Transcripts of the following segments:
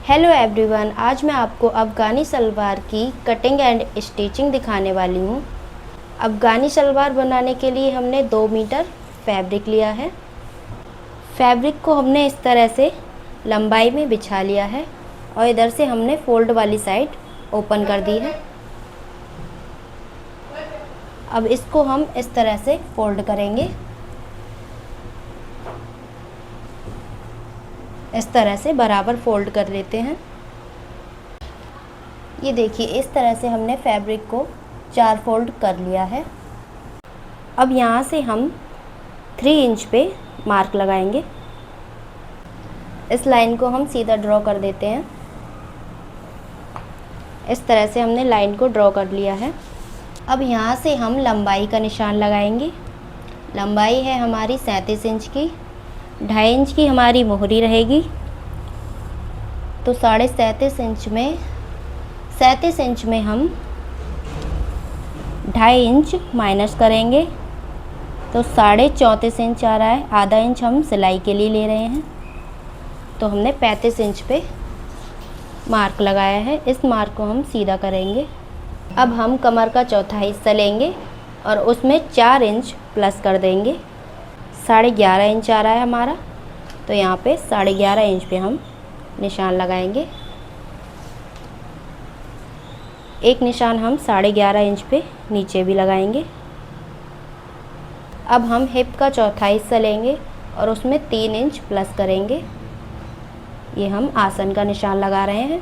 Hello everyone, आज मैं आपको अफ़गानी सलवार की कटिंग एंड स्टिचिंग दिखाने वाली हूँ। अफ़गानी सलवार बनाने के लिए हमने 2 मीटर फैब्रिक लिया है। फैब्रिक को हमने इस तरह से लंबाई में बिछा लिया है और इधर से हमने फ़ोल्ड वाली साइड ओपन कर दी है। अब इसको हम इस तरह से फ़ोल्ड करेंगे। इस तरह से बराबर फ़ोल्ड कर लेते हैं। ये देखिए, इस तरह से हमने फैब्रिक को 4 फोल्ड कर लिया है। अब यहाँ से हम 3 इंच पे मार्क लगाएंगे। इस लाइन को हम सीधा ड्रॉ कर देते हैं। इस तरह से हमने लाइन को ड्रॉ कर लिया है। अब यहाँ से हम लंबाई का निशान लगाएंगे। लंबाई है हमारी 37 इंच की। 2.5 इंच की हमारी मोहरी रहेगी, तो 37.5 इंच में 37 इंच में हम 2.5 इंच माइनस करेंगे, तो 34.5 इंच आ रहा है। आधा इंच हम सिलाई के लिए ले रहे हैं, तो हमने 35 इंच पे मार्क लगाया है। इस मार्क को हम सीधा करेंगे। अब हम कमर का चौथा हिस्सा लेंगे और उसमें 4 इंच प्लस कर देंगे। 11.5 इंच आ रहा है हमारा, तो यहाँ पे 11.5 इंच पे हम निशान लगाएंगे। एक निशान हम 11.5 इंच पे नीचे भी लगाएंगे। अब हम हिप का चौथा हिस्सा लेंगे और उसमें 3 इंच प्लस करेंगे। ये हम आसन का निशान लगा रहे हैं।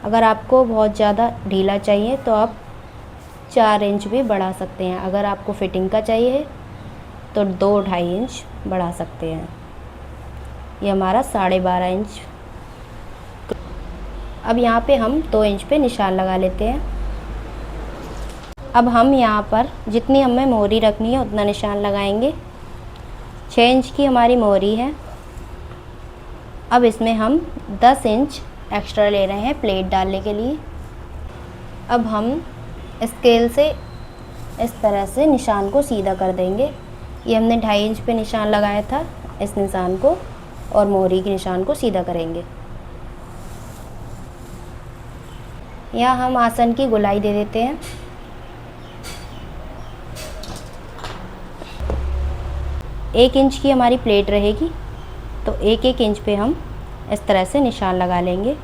अगर आपको बहुत ज़्यादा ढीला चाहिए तो आप 4 इंच भी बढ़ा सकते हैं। अगर आपको फिटिंग का चाहिए तो 2-2.5 इंच बढ़ा सकते हैं। ये हमारा 12.5 इंच। अब यहाँ पे हम 2 इंच पे निशान लगा लेते हैं। अब हम यहाँ पर जितनी हमें मोहरी रखनी है उतना निशान लगाएंगे। 6 इंच की हमारी मोहरी है। अब इसमें हम 10 इंच एक्स्ट्रा ले रहे हैं प्लेट डालने के लिए। अब हम स्केल से इस तरह से निशान को सीधा कर देंगे। ये हमने 2.5 इंच पे निशान लगाया था। इस निशान को और मोहरी के निशान को सीधा करेंगे। यहाँ हम आसन की गोलाई दे देते हैं। एक इंच की हमारी प्लेट रहेगी, तो 1-1 इंच पे हम इस तरह से निशान लगा लेंगे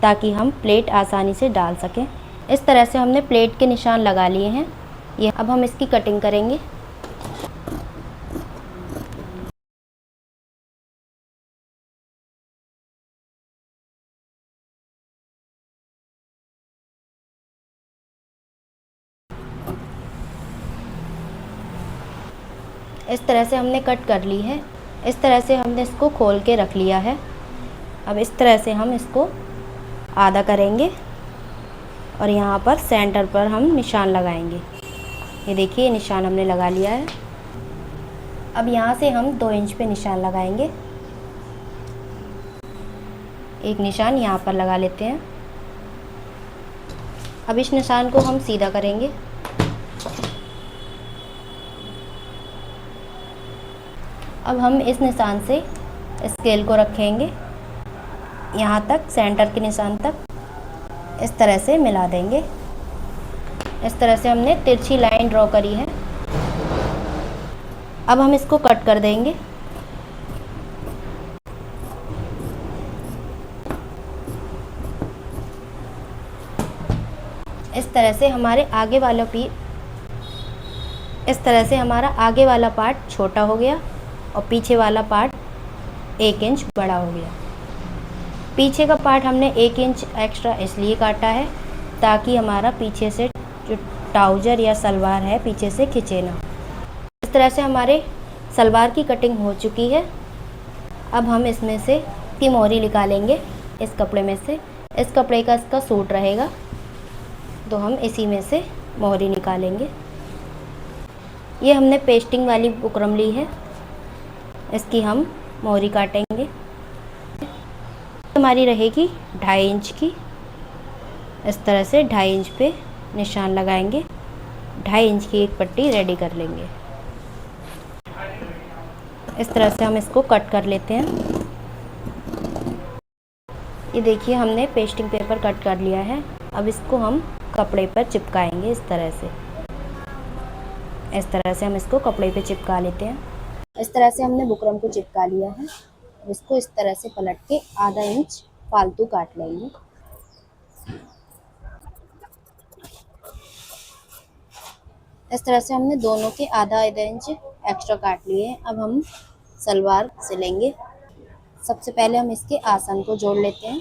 ताकि हम प्लेट आसानी से डाल सकें। इस तरह से हमने प्लेट के निशान लगा लिए हैं। ये अब हम इसकी कटिंग करेंगे। इस तरह से हमने कट कर ली है। इस तरह से हमने इसको खोल के रख लिया है। अब इस तरह से हम इसको आधा करेंगे और यहाँ पर सेंटर पर हम निशान लगाएंगे। ये देखिए, निशान हमने लगा लिया है। अब यहाँ से हम 2 इंच पे निशान लगाएंगे। एक निशान यहाँ पर लगा लेते हैं। अब इस निशान को हम सीधा करेंगे। अब हम इस निशान से स्केल को रखेंगे यहाँ तक, सेंटर के निशान तक इस तरह से मिला देंगे। इस तरह से हमने तिरछी लाइन ड्रॉ करी है। अब हम इसको कट कर देंगे। इस तरह से हमारे आगे वाला इस तरह से हमारा आगे वाला पार्ट छोटा हो गया और पीछे वाला पार्ट 1 इंच बड़ा हो गया। पीछे का पार्ट हमने 1 इंच एक्स्ट्रा इसलिए काटा है ताकि हमारा पीछे से जो ट्राउज़र या सलवार है पीछे से खिंचे ना। इस तरह से हमारे सलवार की कटिंग हो चुकी है। अब हम इसमें से की मोहरी निकालेंगे। इस कपड़े में से, इस कपड़े का इसका सूट रहेगा, तो हम इसी में से मोहरी निकालेंगे। ये हमने पेस्टिंग वाली बुकरम ली है, इसकी हम मोहरी काटेंगे। हमारी रहेगी 2.5 इंच की। इस तरह से 2.5 इंच पे निशान लगाएंगे। 2.5 इंच की एक पट्टी रेडी कर लेंगे। इस तरह से हम इसको कट कर लेते हैं। ये देखिए हमने पेस्टिंग पेपर कट कर लिया है। अब इसको हम कपड़े पर चिपकाएंगे इस तरह से। इस तरह से हम इसको कपड़े पे चिपका लेते हैं। इस तरह से हमने बुकरम को चिपका लिया है। अब इसको इस तरह से पलट के आधा इंच फालतू काट लेंगे। इस तरह से हमने दोनों के आधा आधा इंच एक्स्ट्रा काट लिए हैं। अब हम सलवार सिलेंगे। सबसे पहले हम इसके आसन को जोड़ लेते हैं।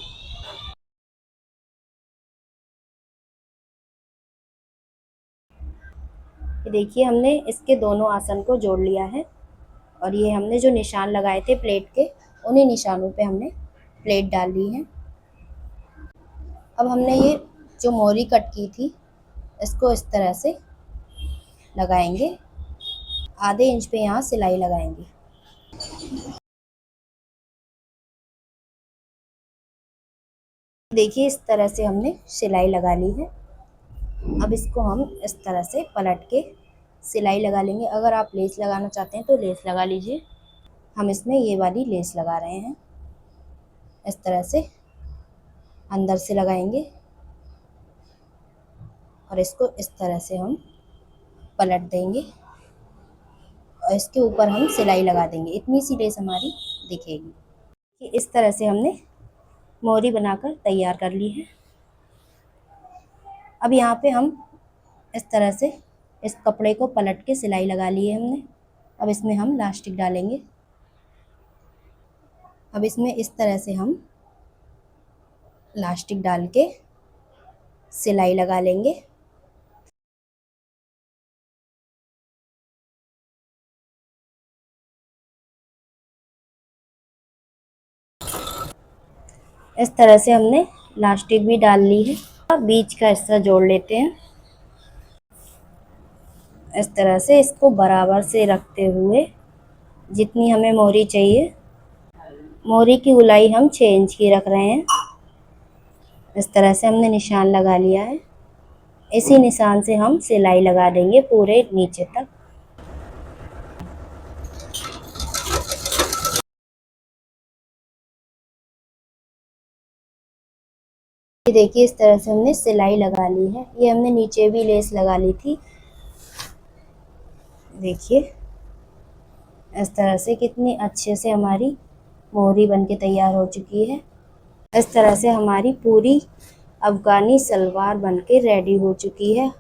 ये देखिए हमने इसके दोनों आसन को जोड़ लिया है और ये हमने जो निशान लगाए थे प्लेट के, उन्हीं निशानों पे हमने प्लेट डाल ली है। अब हमने ये जो मोरी कट की थी इसको इस तरह से लगाएंगे। आधे इंच पे यहाँ सिलाई लगाएंगे। देखिए इस तरह से हमने सिलाई लगा ली है। अब इसको हम इस तरह से पलट के सिलाई लगा लेंगे। अगर आप लेस लगाना चाहते हैं तो लेस लगा लीजिए। हम इसमें ये वाली लेस लगा रहे हैं। इस तरह से अंदर से लगाएंगे और इसको इस तरह से हम पलट देंगे और इसके ऊपर हम सिलाई लगा देंगे। इतनी सी लेस हमारी दिखेगी कि इस तरह से हमने मोरी बनाकर तैयार कर ली है। अब यहाँ पे हम इस तरह से इस कपड़े को पलट के सिलाई लगा ली है हमने। अब इसमें हम लास्टिक डालेंगे। अब इसमें इस तरह से हम लास्टिक डाल के सिलाई लगा लेंगे। इस तरह से हमने लास्टिक भी डाल ली है। अब बीच का हिस्सा जोड़ लेते हैं। इस तरह से इसको बराबर से रखते हुए जितनी हमें मोरी चाहिए, मोरी की गोलाई हम 6 इंच की रख रहे हैं। इस तरह से हमने निशान लगा लिया है। इसी निशान से हम सिलाई लगा देंगे पूरे नीचे तक। ये देखिए इस तरह से हमने सिलाई लगा ली है। ये हमने नीचे भी लेस लगा ली थी। देखिए इस तरह से कितनी अच्छे से हमारी मोहरी बनके तैयार हो चुकी है। इस तरह से हमारी पूरी अफगानी सलवार बनके रेडी हो चुकी है।